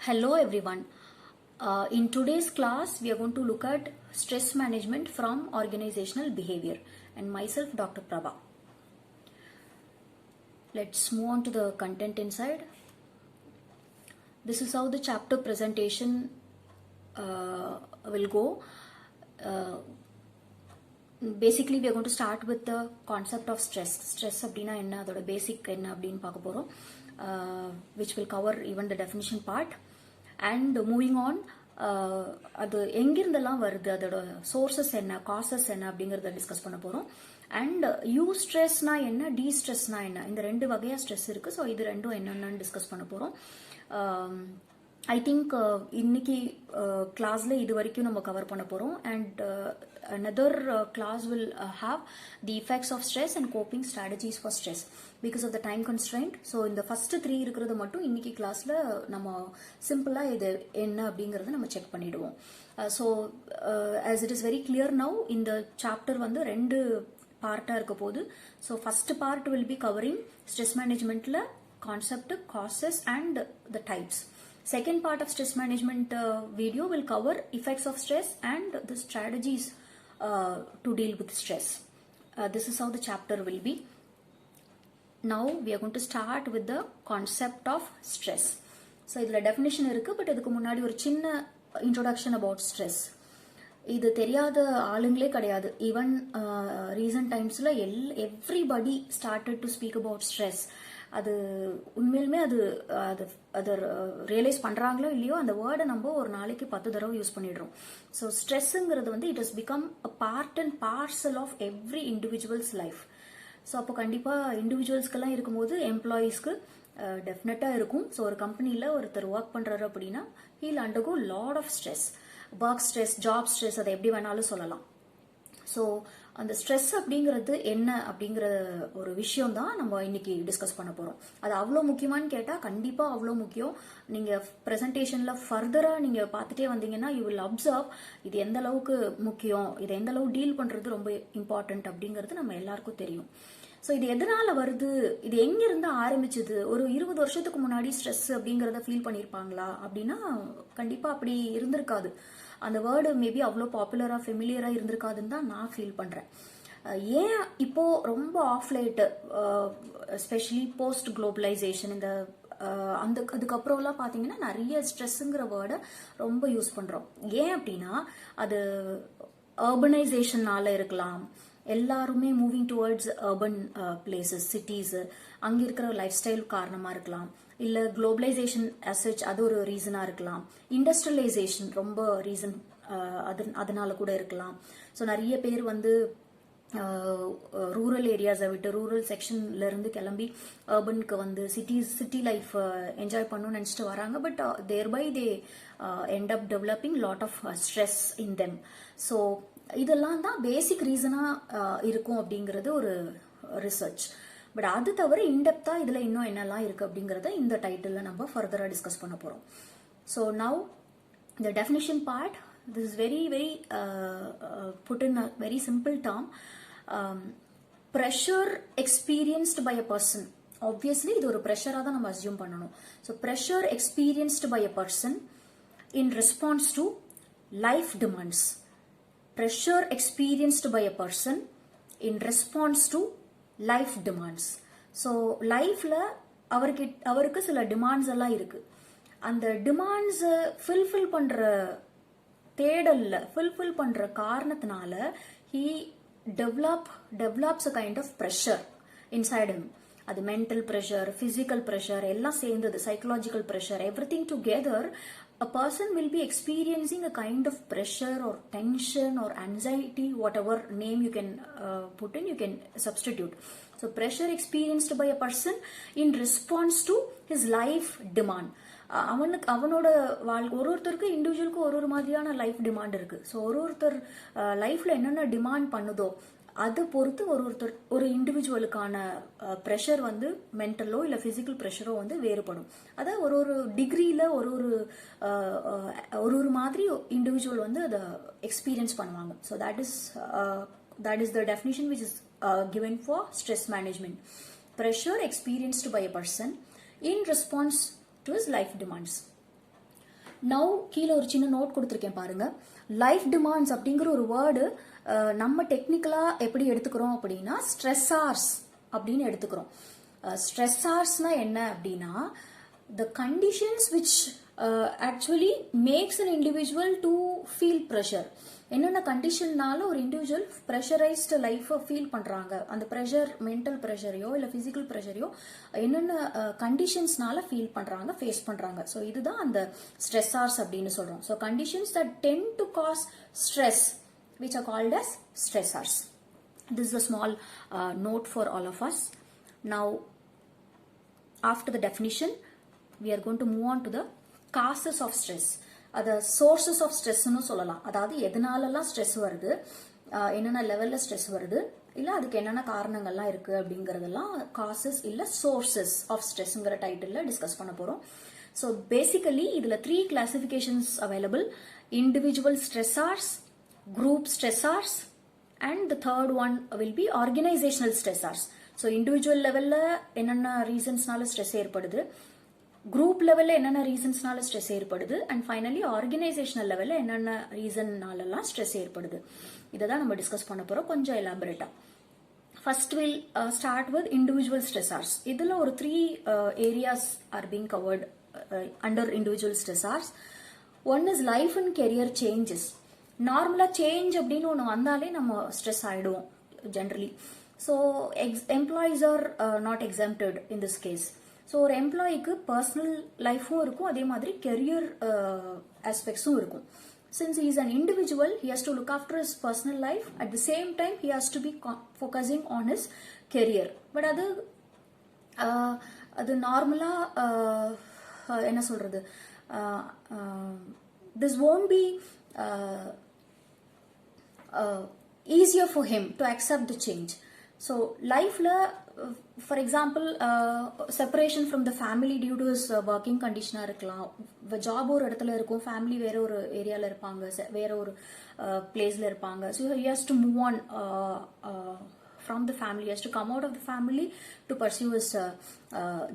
Hello everyone. In today's class, we are going to look at stress management from organizational behavior and myself, Dr. Prabha. Let's move on to the content inside. This is how the chapter presentation will go. Basically, we are going to start with the concept of stress. Stress அப்படினா என்ன அதோட பேசிக் என்ன அப்படினு பார்க்க போறோம். Which will cover even the definition part. And moving on, அது எங்கிருந்தெல்லாம் வருது, அதோட சோர்சஸ் என்ன, காசஸ் என்ன அப்படிங்கறத டிஸ்கஸ் பண்ண போறோம். அண்ட் யூ ஸ்ட்ரெஸ்னா என்ன, டி ஸ்ட்ரெஸ்னா என்ன, இந்த ரெண்டு வகையா ஸ்ட்ரெஸ் இருக்கு. ஸோ இது ரெண்டும் என்னென்னு டிஸ்கஸ் பண்ண போறோம். ஐ திங்க் இன்னைக்கு கிளாஸ்ல இது வரைக்கும் நம்ம கவர் பண்ண போறோம். And another class will have the effects of stress and coping strategies for stress because of the time constraint. So இந்த first 3 இருக்கிறது மட்டும் இன்னைக்கு கிளாஸ்ல நம்ம சிம்பிளா இது என்ன அப்படிங்கறத நம்ம செக் பண்ணிடுவோம். So as it is very clear now, இந்த சாப்டர் வந்து ரெண்டு பார்ட்டா இருக்க போகுது. So first part will be covering stress managementல concept, causes and the types. Second part of stress management video will cover effects of stress and the strategies to deal with stress. This is how the chapter will be. Now we are going to start with the concept of stress. So idla definition irukku, but adukku munnadi ஒரு சின்ன introduction about stress. இது தெரியாத ஆளுங்களே கிடையாது. Even recent டைம்ஸ்ல everybody started to speak about stress. அது உண்மையிலுமே அது ரியலைஸ் பண்றாங்களோ இல்லையோ, அந்த வேர்டை நம்ம ஒரு நாளைக்கு 10 தடவை யூஸ் பண்ணிடுறோம். ஸோ ஸ்ட்ரெஸ்ஸுங்கிறது வந்து it has become a part and parcel of every individuals life. So அப்போ கண்டிப்பா இண்டிவிஜுவல்ஸ்க்கெல்லாம் இருக்கும்போது எம்ப்ளாயீஸ்க்கு டெஃபினட்டா இருக்கும். ஸோ ஒரு கம்பெனில ஒருத்தர் ஒர்க் பண்றாரு அப்படின்னா he'll undergo lot of stress, work stress, job stress, அதை எப்படி வேணாலும் சொல்லலாம். ஸோ அந்த ஸ்ட்ரெஸ் அப்படிங்கிறது என்ன அப்படிங்கிற ஒரு விஷயம் தான் நம்ம இன்னைக்கு டிஸ்கஸ் பண்ண போறோம். அது அவ்வளோ முக்கியமானு கேட்டா கண்டிப்பா அவ்வளோ முக்கியம். நீங்க பிரசன்டேஷன்ல ஃபர்தரா நீங்க பார்த்துட்டே வந்தீங்கன்னா யூ வில் அப்சர்வ் இது எந்த அளவுக்கு முக்கியம், இதை எந்த அளவு டீல் பண்றது ரொம்ப இம்பார்ட்டன்ட் அப்படிங்கிறது நம்ம எல்லாருக்கும் தெரியும். ஸோ இது எதனால வருது, இது எங்க இருந்து ஆரம்பிச்சது, ஒரு 20 வருஷத்துக்கு முன்னாடி ஸ்ட்ரெஸ் அப்படிங்கறத ஃபீல் பண்ணிருப்பாங்களா அப்படின்னா கண்டிப்பா அப்படி இருந்திருக்காது. அந்த வேர்டு மேபி அவ்வளோ பாப்புலரா ஃபெமிலியரா இருந்திருக்காதுன்னு தான் நான் ஃபீல் பண்றேன். ஏன் இப்போ ரொம்ப of late, especially post globalisation, இந்த அதுக்கப்புறம்லாம் பார்த்தீங்கன்னா நிறைய ஸ்ட்ரெஸ்ஸுங்கிற வேர்டை ரொம்ப யூஸ் பண்றோம். ஏன் அப்படின்னா அது அர்பனைசேஷனால இருக்கலாம், எல்லாருமே moving towards urban places, cities, அங்க இருக்கிற லைஃப் ஸ்டைல் காரணமா இருக்கலாம், இல்ல குளோபலைசேஷன் அசச் அது ஒரு ரீசனா இருக்கலாம், இண்டஸ்ட்ரியலைசேஷன் ரொம்ப ரீசன் அதனால கூட இருக்கலாம். ஸோ நிறைய பேர் வந்து ரூரல் ஏரியாஸை விட்டு, ரூரல் செக்ஷன்ல இருந்து கிளம்பி அர்பனுக்கு வந்து சிட்டி லைஃப் என்ஜாய் பண்ணணும்னு நினைச்சிட்டு வராங்க. But thereby they end up developing lot of stress in them. So இதெல்லாம் தான் பேசிக் ரீசனா இருக்கும் அப்படிங்கிறது ஒரு ரிசர்ச். பட் அது தவிர இன்டெப்தா இதுல இன்னும் என்னெல்லாம் இருக்கு அப்படிங்கறத இந்த டைட்டில்ல நம்ம ஃபர்தரா டிஸ்கஸ் பண்ண போறோம். So now the definition part, this is very put in a very simple term. Pressure experienced by a person. Obviously இது ஒரு pressure-ஆ தான் நம்ம assume பண்ணணும். So pressure experienced by a person in response to life demands. Pressure experienced by a person in response to life demands. So லைஃப்ல அவருக்கு சில demands எல்லாம் இருக்கு. அந்த டிமாண்ட்ஸ் ஃபில்ஃபில் பண்ற தேடல்ல, ஃபில்ஃபில் பண்ற காரணத்தினால he develops a kind of pressure inside him. அது மென்டல் ப்ரெஷர், பிசிக்கல் ப்ரெஷர் எல்லாம் சேர்ந்தது, psychological pressure, everything together. A person will be experiencing a kind of pressure or tension or anxiety, whatever name you can put in, you can substitute. So pressure experienced by a person in response to his life demand. அவனோட ஒருத்தருக்கு இண்டிவிஜுவலுக்கு ஒரு மாதிரியான life demand இருக்கு. So ஒருத்தர் லைஃப்ல என்னென்ன demand பண்ணுதோ அதை பொறுத்து ஒரு இண்டிவிஜுவலுக்கான ப்ரெஷர் வந்து மென்டலோ இல்ல பிசிக்கல் ப்ரெஷரோ வந்து வேறுபடும். அதாவது ஒரு டிகிரியில ஒரு மாதிரி இண்டிவிஜுவல் வந்து அதை எக்ஸ்பீரியன்ஸ் பண்ணுவாங்க. So that is the definition which is given for stress management. Pressure experienced by a person in response to his life demands. Now கீழே ஒரு சின்ன நோட் கொடுத்துருக்கேன் பாருங்க. லைஃப் டிமாண்ட்ஸ் அப்படிங்கிற ஒரு வேர்டு நம்ம டெக்னிக்கலா எப்படி எடுத்துக்கிறோம் அப்படின்னா ஸ்ட்ரெஸ்ஸார்ஸ் அப்படின்னு எடுத்துக்கிறோம். ஸ்ட்ரெஸ்ஸார்ஸ்னா என்ன அப்படின்னா the conditions which actually makes an individual to feel pressure. என்னென்ன கண்டிஷன்னால ஒரு இண்டிவிஜுவல் ப்ரெஷரைஸ்டு லைஃப்பை ஃபீல் பண்ணுறாங்க, அந்த ப்ரெஷர் மென்டல் ப்ரெஷரையோ இல்லை ஃபிசிக்கல் ப்ரெஷரையோ என்னென்ன கண்டிஷன்ஸ்னால ஃபீல் பண்ணுறாங்க, ஃபேஸ் பண்ணுறாங்க. ஸோ இதுதான் அந்த ஸ்ட்ரெஸ்ஸார்ஸ் அப்படின்னு சொல்கிறோம். So conditions that tend to cause stress which are called as stressors. This is a small note for all of us. Now, after the definition, we are going to move on to the causes of stress. அது sources of ஸ்ட்ரெஸ்ன்னு சொல்லலாம். அதாவது எதனாலலாம் stress வருது, என்னென்ன லெவலில் stress வருது, இல்லை அதுக்கு என்னென்ன காரணங்கள்லாம் இருக்குது அப்படிங்கிறதெல்லாம் காசஸ் இல்லை சோர்சஸ் ஆஃப் ஸ்ட்ரெஸ்ங்கிற டைட்டிலில் டிஸ்கஸ் பண்ண போகிறோம். ஸோ பேசிக்கலி இதில் 3 classifications available: individual stressors, group stressors, and the third one will be organisational stressors. So individual லெவலில் என்னென்ன ரீசன்ஸ்னால ஸ்ட்ரெஸ் ஏற்படுது, குரூப் லெவலில் என்னென்ன ரீசன்ஸ்னால ஸ்ட்ரெஸ் ஏற்படுது, அண்ட் ஃபைனலி ஆர்கனைசேஷனல் லெவலில் என்னென்ன ரீசன்னாலலாம் ஸ்ட்ரெஸ் ஏற்படுது. இதை தான் நம்ம டிஸ்கஸ் பண்ண போகிறோம் கொஞ்சம் எலாபரேட்டாக. First will start with individual stressors. இதில் ஒரு 3 areas are being covered under individual stressors. One is life and career changes. நார்மலாக சேஞ்ச் அப்படின்னு ஒன்று வந்தாலே நம்ம ஸ்ட்ரெஸ் ஆகிடுவோம் generally. So employees are not exempted in this case. So ஒரு எம்ப்ளாயிக்கு பர்சனல் லைஃப்பும் இருக்கும், அதே மாதிரி கெரியர் ஆஸ்பெக்ட்ஸும் இருக்கும். Since he is an individual, he has to look after his personal life, at the same time he has to be focusing on his career. But அது நார்மலாக என்ன சொல்றது, this won't be easier for him to accept the change. So lifeல for example separation from the family due to his working கண்டிஷனாக இருக்கலாம். Job ஒரு இடத்துல இருக்கும், ஃபேமிலி வேற ஒரு ஏரியாவில் இருப்பாங்க, வேற ஒரு பிளேஸில் இருப்பாங்க. So he has to move on from the family, he has to come out of the family to pursue his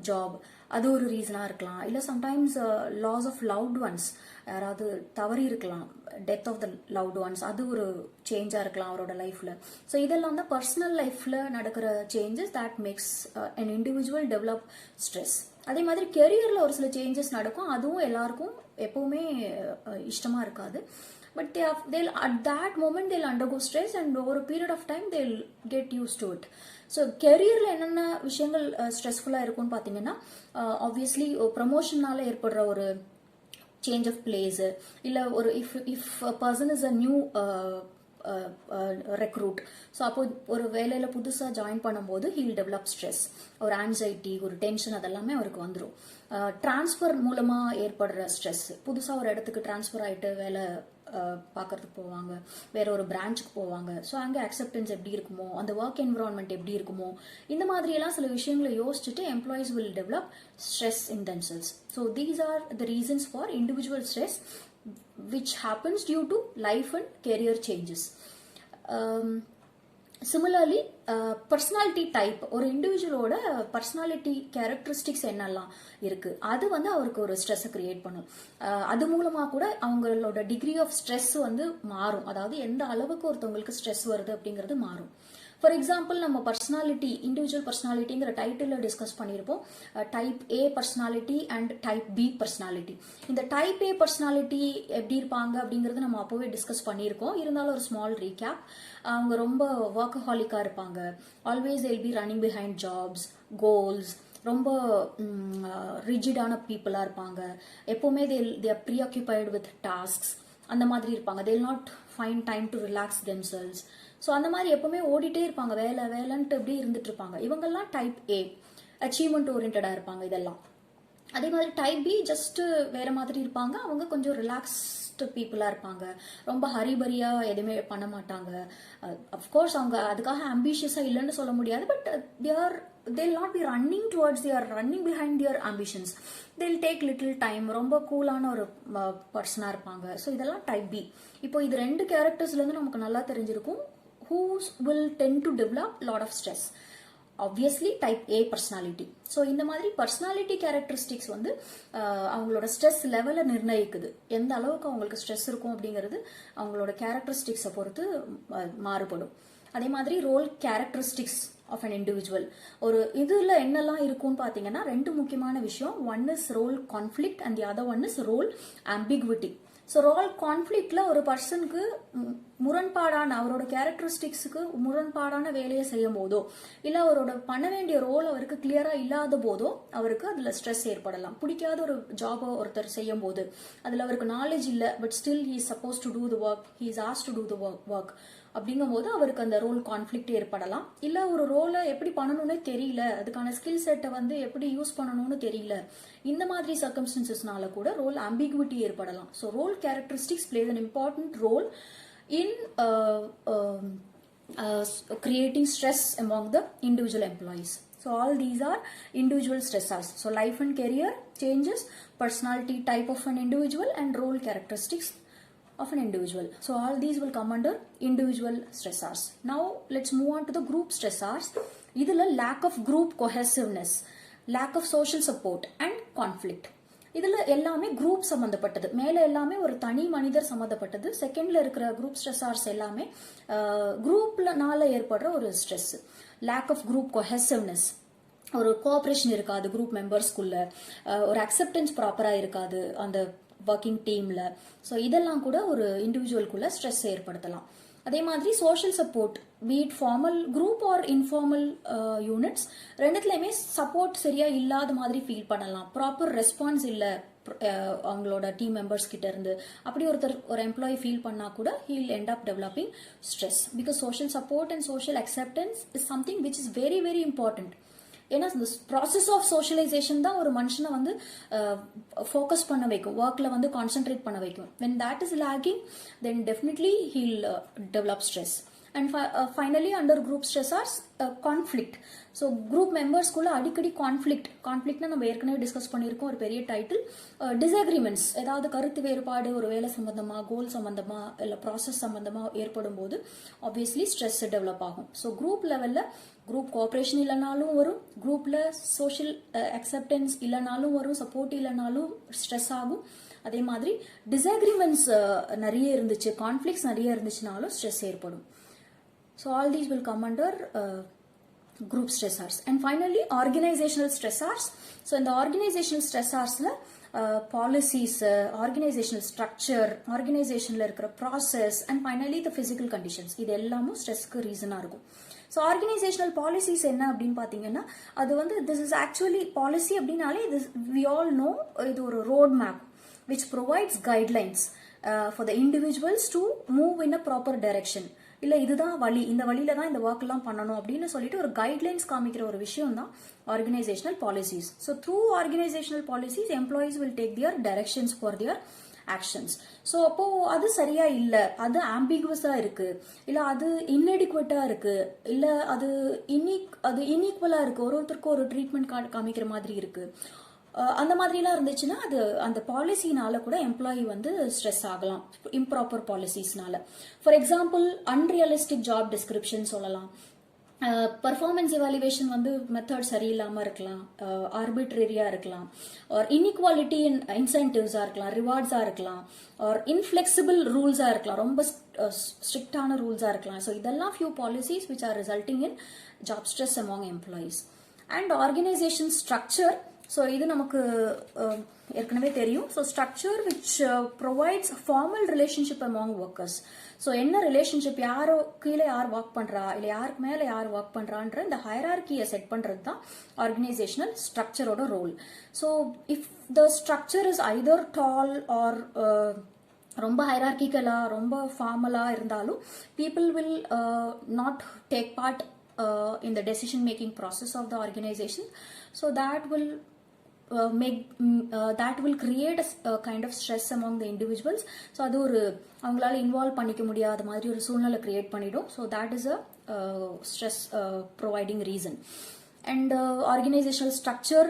job. அது ஒரு ரீசனாக இருக்கலாம். இல்லை sometimes loss of loved ones, யாராவது தவறி இருக்கலாம், death of the loved ones, அது ஒரு சேஞ்சாக இருக்கலாம் அவரோட லைஃப்பில். ஸோ இதெல்லாம் தான் பர்சனல் லைஃப்பில் நடக்கிற changes that makes an individual develop stress. அதே மாதிரி கெரியரில் ஒரு சில சேஞ்சஸ் நடக்கும், அதுவும் எல்லாருக்கும் எப்பவுமே இஷ்டமாக இருக்காது. But they'll at that moment they'll undergo stress, and over a period of time they'll get used to it. So careerல என்னென்ன விஷயங்கள் ஸ்ட்ரெஸ்ஃபுல்லாக இருக்கும்னு பார்த்தீங்கன்னா, ஆப்வியஸ்லி ப்ரமோஷனால ஏற்படுற ஒரு சேஞ்ச் ஆஃப் பிளேஸ், இல்லை ஒரு if person is a new recruit, so அப்போ ஒரு வேலையில் புதுசாக ஜாயின் பண்ணும்போது ஹீல் டெவலப் ஸ்ட்ரெஸ், ஒரு ஆன்சைட்டி, ஒரு டென்ஷன், அதெல்லாமே அவருக்கு வந்துடும். டிரான்ஸ்ஃபர் மூலமாக ஏற்படுற ஸ்ட்ரெஸ், புதுசாக ஒரு இடத்துக்கு டிரான்ஸ்ஃபர் ஆகிட்டு வேலை பார்க்கறதுக்கு போவாங்க, வேற ஒரு பிரான்ச்சுக்கு போவாங்க. ஸோ அங்கே அக்செப்டன்ஸ் எப்படி இருக்குமோ, அந்த ஒர்க் என்விரான்மெண்ட் எப்படி இருக்குமோ, இந்த மாதிரியெல்லாம் சில விஷயங்களை யோசிச்சுட்டு employees will develop stress in themselves. So these are the reasons for individual stress which happens due to life and career changes. Similarly, personality type, ஒரு இண்டிவிஜுவலோட பர்சனாலிட்டி கேரக்டரிஸ்டிக்ஸ் என்னெல்லாம் இருக்கு, அது வந்து அவருக்கு ஒரு ஸ்ட்ரெஸ்ஸை கிரியேட் பண்ணும். அது மூலமாக கூட அவங்களோட டிகிரி ஆஃப் ஸ்ட்ரெஸ் வந்து மாறும். அதாவது எந்த அளவுக்கு ஒருத்தவங்களுக்கு ஸ்ட்ரெஸ் வருது அப்படிங்கிறது மாறும். ஃபார் எக்ஸாம்பிள், நம்ம பர்சனாலிட்டி, இண்டிவிஜுவல் பர்சனாலிட்டிங்கிற டைட்டில் டிஸ்கஸ் பண்ணியிருப்போம். Type A personality and type B personality. இந்த டைப் ஏ பர்சனாலிட்டி எப்படி இருப்பாங்க அப்படிங்கிறது நம்ம அப்போவே டிஸ்கஸ் பண்ணியிருக்கோம். இருந்தாலும் ஒரு ஸ்மால் ரீகேப். அவங்க ரொம்ப ஒர்க்கஹாலிக்காக இருப்பாங்க, always they'll be running behind jobs, goals, ரொம்ப ரிஜிடான பீப்புளாக இருப்பாங்க, எப்போவுமே they are preoccupied with tasks, அந்த மாதிரி இருப்பாங்க. they'll not find time to relax themselves. So அந்த மாதிரி எப்பவுமே ஓடிட்டே இருப்பாங்க, வேலை வேலைன்ட்டு எப்படி இருந்துட்டு இருப்பாங்க. இவங்கெல்லாம் டைப் ஏ, அச்சீவ்மெண்ட் ஓரியன்டாக இருப்பாங்க இதெல்லாம். அதே மாதிரி டைப் பி ஜஸ்ட் வேற மாதிரி இருப்பாங்க, அவங்க கொஞ்சம் ரிலாக்ஸ்டு பீப்புளாக இருப்பாங்க, ரொம்ப ஹரிபரியாக எதுவுமே பண்ண மாட்டாங்க. அஃப்கோர்ஸ் அவங்க அதுக்காக அம்பிஷியஸாக இல்லைன்னு சொல்ல முடியாது, but they'll not be running towards, they are running behind their ambitions. They'll take little time, ரொம்ப கூலான ஒரு பர்சனாக இருப்பாங்க. ஸோ இதெல்லாம் டைப் பி. இப்போ இது 2 கேரக்டர்ஸ்லேருந்து நமக்கு நல்லா தெரிஞ்சிருக்கும் who will tend to develop lot of stress. Obviously type A personality. So இந்த மாதிரி பர்சனாலிட்டி கேரக்டரிஸ்டிக்ஸ் வந்து அவங்களோட ஸ்ட்ரெஸ் லெவலை நிர்ணயிக்குது. எந்த அளவுக்கு அவங்களுக்கு ஸ்ட்ரெஸ் இருக்கும் அப்படிங்கிறது அவங்களோட கேரக்டரிஸ்டிக்ஸை பொறுத்து மாறுபடும். அதே மாதிரி role characteristics of an individual. ஒரு இதில் என்னெல்லாம் இருக்கும்னு பார்த்தீங்கன்னா 2 முக்கியமான விஷயம். One is role conflict and the other one is role ambiguity. So role கான்ஃப்ளிக்ட்ல ஒரு பர்சனுக்கு முரண்பாடான அவரோட கேரக்டரிஸ்டிக்ஸுக்கு முரண்பாடான வேலையை செய்யும் போதோ இல்லை அவரோட பண்ண வேண்டிய ரோல் அவருக்கு கிளியரா இல்லாத போதோ அவருக்கு அதில் ஸ்ட்ரெஸ் ஏற்படலாம். பிடிக்காத ஒரு ஜாபை ஒருத்தர் செய்யும் போது அதில் அவருக்கு நாலேஜ் இல்லை, but still he is suppose to do the work, he is ask to do the work அப்படிங்கும் போது அவருக்கு அந்த ரோல் கான்ஃப்ளிக்ட் ஏற்படலாம். இல்லை ஒரு ரோலை எப்படி பண்ணணும்னே தெரியல, அதுக்கான ஸ்கில் செட்டை வந்து எப்படி யூஸ் பண்ணணும்னு தெரியல, இந்த மாதிரி சர்க்கம்ஸ்டன்சஸ்னால கூட ரோல் ஆம்பிகுவிட்டி ஏற்படலாம். So role characteristics plays an important role in creating stress among the individual employees. So all these are individual stressors. So life and career changes, personality type of an individual and role characteristics of an individual. So all these will come under individual stressors. Now let's move on to the group stressors. Idhula lack of group cohesiveness, lack of social support and conflict. இதில் எல்லாமே group சம்மந்தப்பட்டது. மேலே எல்லாமே ஒரு தனி மனிதர் சம்மந்தப்பட்டது. செகண்ட்ல இருக்கிற குரூப் ஸ்ட்ரெஸ்ஸார்ஸ் எல்லாமே குரூப்னால ஏற்படுற ஒரு stress. Lack of group cohesiveness, ஒரு கோஆப்ரேஷன் இருக்காது குரூப் மெம்பர்ஸ்குள்ள, ஒரு அக்செப்டன்ஸ் ப்ராப்பராக இருக்காது அந்த ஒர்க்கிங் டீமில். ஸோ இதெல்லாம் கூட ஒரு இண்டிவிஜுவலுக்குள்ள ஸ்ட்ரெஸ் ஏற்படுத்தலாம். அதே மாதிரி social support, be it formal group or informal units, ரெண்டுத்துலையுமே சப்போர்ட் சரியா இல்லாத மாதிரி ஃபீல் பண்ணலாம். ப்ராப்பர் ரெஸ்பான்ஸ் இல்லை அவங்களோட டீம் மெம்பர்ஸ் கிட்ட இருந்து. அப்படி ஒரு எம்ப்ளாயி ஃபீல் பண்ணா கூட he'll end up developing stress. Because social support and social acceptance is something which is very very important. ஏன்னா இந்த ப்ராசஸ் ஆஃப் சோஷியலைசேஷன் தான் ஒரு மனுஷனை வந்து ஃபோக்கஸ் பண்ண வைக்கும், ஒர்க்கில் வந்து கான்சென்ட்ரேட் பண்ண வைக்கும். when that is lagging then definitely he'll develop stress. And finally under group stressors, conflict. So group மெம்பர்ஸ்குள்ள அடிக்கடி கான்ஃப்ளிக்ட்னா நம்ம ஏற்கனவே டிஸ்கஸ் பண்ணியிருக்கோம், ஒரு பெரிய டைட்டில். டிஸ்அக்ரிமெண்ட்ஸ், ஏதாவது கருத்து வேறுபாடு ஒரு வேலை சம்பந்தமா, கோல் சம்பந்தமா, இல்லை ப்ராசஸ் சம்பந்தமா ஏற்படும் போது ஆப்வியஸ்லி ஸ்ட்ரெஸ் டெவலப் ஆகும். ஸோ குரூப் லெவலில் குரூப் கோஆப்ரேஷன் இல்லைனாலும் வரும், குரூப்ல சோஷியல் அக்செப்டன்ஸ் இல்லைனாலும் வரும், சப்போர்ட் இல்லைனாலும் ஸ்ட்ரெஸ் ஆகும். அதே மாதிரி டிஸ்அக்ரிமெண்ட்ஸ் நிறைய இருந்துச்சு, கான்ஃப்ளிக்ட்ஸ் நிறைய இருந்துச்சுனாலும் ஸ்ட்ரெஸ் ஏற்படும். So all these will come under group stressors. And finally organizational stressors. So in the organizational stressors la policies, organizational structure, organizationல இருக்கிற process and finally the physical conditions, இது எல்லாமும் ஸ்ட்ரெஸ்க்கு ரீசனா இருக்கும். ஸோ ஆர்கனைசேஷனல் பாலிசிஸ் என்ன அப்படின்னு பார்த்தீங்கன்னா அது வந்து திஸ் இஸ் ஆக்சுவலி பாலிசி அப்படின்னாலே இது வி ஆல் நோ, இது ஒரு road map which provides guidelines for the individuals to move in a proper direction. இல்லை இதுதான் வழி, இந்த வழியில தான் இந்த ஒர்க் எல்லாம் பண்ணணும் அப்படின்னு சொல்லிட்டு ஒரு கைட்லைன்ஸ் காமிக்கிற ஒரு விஷயம் தான் organisational policies. So through organisational policies employees will take their directions for their actions. So அப்போ அது சரியா இல்லை, அது ஆம்பிகுவஸா இருக்கு, இல்லை அது இன்எடிக்குவேட்டா இருக்கு, இல்லை அது இன்ஈக்குவலா இருக்கு, ஒருத்தருக்கு ஒரு ட்ரீட்மெண்ட் காமிக்கிற மாதிரி இருக்கு, அந்த மாதிரிலாம் இருந்துச்சுன்னா அது அந்த பாலிசினால கூட எம்ப்ளாயி வந்து ஸ்ட்ரெஸ் ஆகலாம், இம்ப்ராப்பர் பாலிசிஸ்னால. For example unrealistic job description சொல்லலாம், பர்ஃபார்மன்ஸ் எவாலுவேஷன் வந்து மெத்தட் சரியில்லாமல் இருக்கலாம், ஆர்பிட்ரரியா இருக்கலாம், ஆர் இன்இக்வாலிட்டி இன் இன்சென்டிவ்ஸாக இருக்கலாம், ரிவார்ட்ஸாக இருக்கலாம், ஆர் இன்ஃபிளெக்சிபிள் ரூல்ஸாக இருக்கலாம், ரொம்ப ஸ்ட்ரிக்டான ரூல்ஸாக இருக்கலாம். ஸோ இதெல்லாம் few policies which are resulting in job stress among employees. And organisation structure, so இது நமக்கு ஏற்கனவே தெரியும். So structure which provides formal relationship among workers. So என்ன ரிலேஷன்ஷிப், யாரோ கீழே யார் ஒர்க் பண்ணுறா இல்லை யாருக்கு மேலே யார் ஒர்க் பண்ணுறான்ற இந்த ஹைரார்கியை செட் பண்ணுறது தான் ஆர்கனைசேஷனல் ஸ்ட்ரக்சரோட ரோல். So if the structure is either tall or ரொம்ப ஹைரார்கிக்கலா ரொம்ப ஃபார்மலா இருந்தாலும் people will not take part in the decision making process of the organization. So that will that will create a kind of stress among the individuals. So அது ஒரு அவங்களால involve பண்ணிக்க முடியாத மாதிரி ஒரு சூழ்நிலை கிரியேட் பண்ணிடும். So that is a stress providing reason. And organizational structure,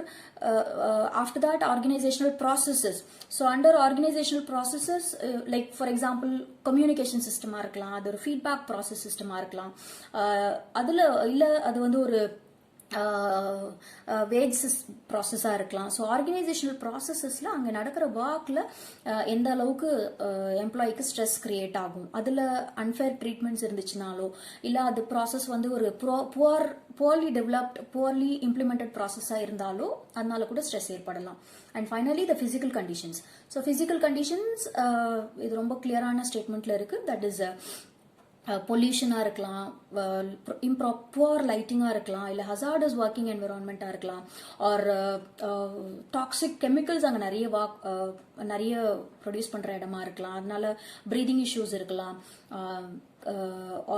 after that organizational processes. So under organizational processes, like for example communication system இருக்கலாம், அது ஒரு feedback process system இருக்கலாம், அதுல இல்ல அது வந்து ஒரு வேஜ் ப்ராசஸாக இருக்கலாம். ஸோ ஆர்கனைசேஷனல் ப்ராசஸஸில் அங்கே நடக்கிற ஒர்க்கில் எந்த அளவுக்கு எம்ப்ளாய்க்கு ஸ்ட்ரெஸ் கிரியேட் ஆகும், அதில் அன்ஃபேர் ட்ரீட்மெண்ட்ஸ் இருந்துச்சுனாலோ இல்லை அது ப்ராசஸ் வந்து ஒரு புவர்லி டெவலப்ட் புவர்லி இம்ப்ளிமெண்டட் ப்ராசஸாக இருந்தாலோ அதனால கூட ஸ்ட்ரெஸ் ஏற்படலாம். And finally the physical conditions. So physical conditions இது ரொம்ப கிளியரான ஸ்டேட்மெண்ட்டில் இருக்குது. தட் இஸ் பொல்யூஷனாக இருக்கலாம், புவர் லைட்டிங்காக இருக்கலாம், இல்லை ஹசார்டஸ் ஒர்க்கிங் என்விரான்மெண்ட்டாக இருக்கலாம், ஆர் டாக்ஸிக் கெமிக்கல்ஸ் அங்கே நிறைய ப்ரொடியூஸ் பண்ணுற இடமா இருக்கலாம், அதனால ப்ரீதிங் இஷ்யூஸ் இருக்கலாம்,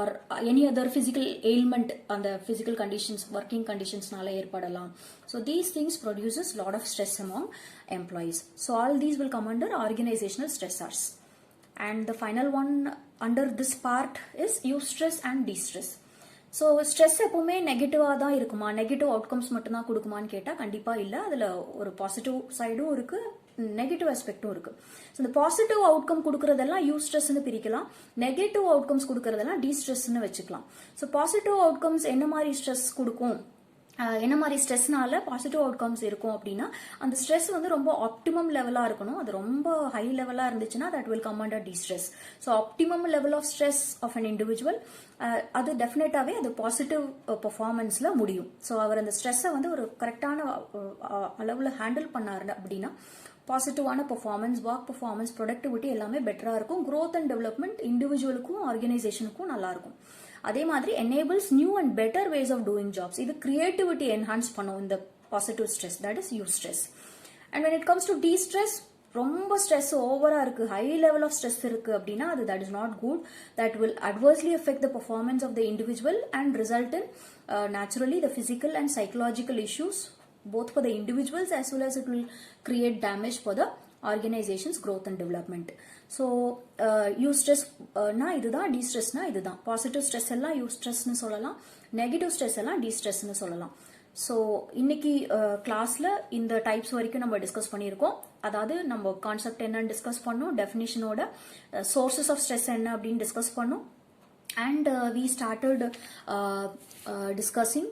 or any other physical ailment அந்த ஃபிசிக்கல் கண்டிஷன்ஸ் ஒர்க்கிங் கண்டிஷன்ஸ்னால ஏற்படலாம். So these things produces lot of stress among employees. So all these will come under organisational stressors. And the final one under this part is eustress and distress. So stress எப்பவுமே நெகட்டிவாக தான் இருக்குமா, negative outcomes மட்டும்தான் கொடுக்குமான்னு கேட்டால் கண்டிப்பாக இல்லை. அதில் ஒரு பாசிட்டிவ் சைடும் இருக்குது, நெகட்டிவ் ஆஸ்பெக்டும் இருக்குது. ஸோ இந்த பாசிட்டிவ் அவுட்கம் கொடுக்குறதெல்லாம் யூஸ்ட்ரெஸ்ன்னு பிரிக்கலாம், நெகட்டிவ் அவுட்கம்ஸ் கொடுக்குறதெல்லாம் டிஸ்ட்ரெஸ்ன்னு வச்சுக்கலாம். ஸோ பாசிட்டிவ் அவுட்கம்ஸ் என்ன மாதிரி ஸ்ட்ரெஸ் கொடுக்கும், என்ன மாதிரி ஸ்ட்ரெஸ்னால பாசிட்டிவ் அவுட்கம்ஸ் இருக்கும் அப்படின்னா, அந்த ஸ்ட்ரெஸ் வந்து ரொம்ப ஆப்டிமம் லெவலாக இருக்கணும். அது ரொம்ப ஹை லெவலாக இருந்துச்சுன்னா that will come under distress. So optimum level of stress of an individual அது டெஃபினட்டாகவே அது பாசிட்டிவ் பெர்ஃபார்மன்ஸில் முடியும். ஸோ அவர் அந்த ஸ்ட்ரெஸ்ஸை வந்து ஒரு கரெக்டான அளவில் ஹேண்டில் பண்ணாரு அப்படின்னா பாசிட்டிவான பெர்ஃபார்மன்ஸ், ஒர்க் பெர்ஃபார்மன்ஸ், ப்ரொடக்டிவிட்டி எல்லாமே பெட்டராக இருக்கும். க்ரோத் அண்ட் டெவலப்மெண்ட் இண்டிவிஜுவலுக்கும் ஆர்கனைசேஷனுக்கும் நல்லா இருக்கும். அதே மாதிரி enables new and better ways of doing jobs. இது கிரியேட்டிவிட்டி என்ஹான்ஸ் பண்ணும் இந்த positive stress, that is eustress. And when it comes to de-stress, ரொம்ப ஸ்ட்ரெஸ் ஓவரா இருக்கு, ஹை லெவல் ஆஃப் ஸ்ட்ரெஸ் இருக்கு அப்படின்னா அது that is not good. That will adversely affect the performance of the individual and result in naturally the physical and psychological issues both for the individuals as well as it will create damage for the organization's growth and development. So eustress இதுதான், டிஸ்ட்ரெஸ்னா இதுதான். Positive stress எல்லாம் யூஸ்ட்ரெஸ்ன்னு சொல்லலாம், negative stress எல்லாம் டிஸ்ட்ரெஸ்ன்னு சொல்லலாம். So இன்னைக்கு கிளாஸ்ல இந்த types வரைக்கும் நம்ம டிஸ்கஸ் பண்ணியிருக்கோம். அதாவது நம்ம கான்செப்ட் என்னன்னு டிஸ்கஸ் பண்ணோம், டெஃபினிஷனோட சோர்சஸ் ஆஃப் ஸ்ட்ரெஸ் என்ன அப்படின்னு டிஸ்கஸ் பண்ணோம். அண்ட் வி ஸ்டார்டட் டிஸ்கஸிங்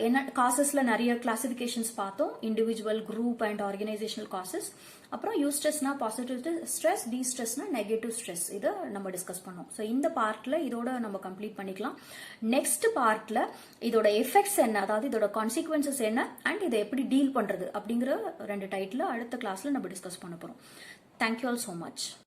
என்ன காசஸ்ல நிறைய கிளாசிபிகேஷன்ஸ் பார்த்தோம், individual, group and organisational causes. அப்புறம் யூஸ்ட்ரெஸ்னா பாசிட்டிவ் ஸ்ட்ரெஸ், டிஸ்ட்ரெஸ்னா நெகட்டிவ் ஸ்ட்ரெஸ், இதை நம்ம டிஸ்கஸ் பண்ணோம். ஸோ இந்த பார்ட்ல இதோட நம்ம கம்ப்ளீட் பண்ணிக்கலாம். நெக்ஸ்ட் பார்ட்ல இதோட எஃபெக்ட்ஸ் என்ன, அதாவது இதோட கான்சிக்வன்சஸ் என்ன அண்ட் இதை எப்படி டீல் பண்றது அப்படிங்கிற 2 டைட்டில் அடுத்த கிளாஸ்ல நம்ம டிஸ்கஸ் பண்ண போறோம். Thank you all so much.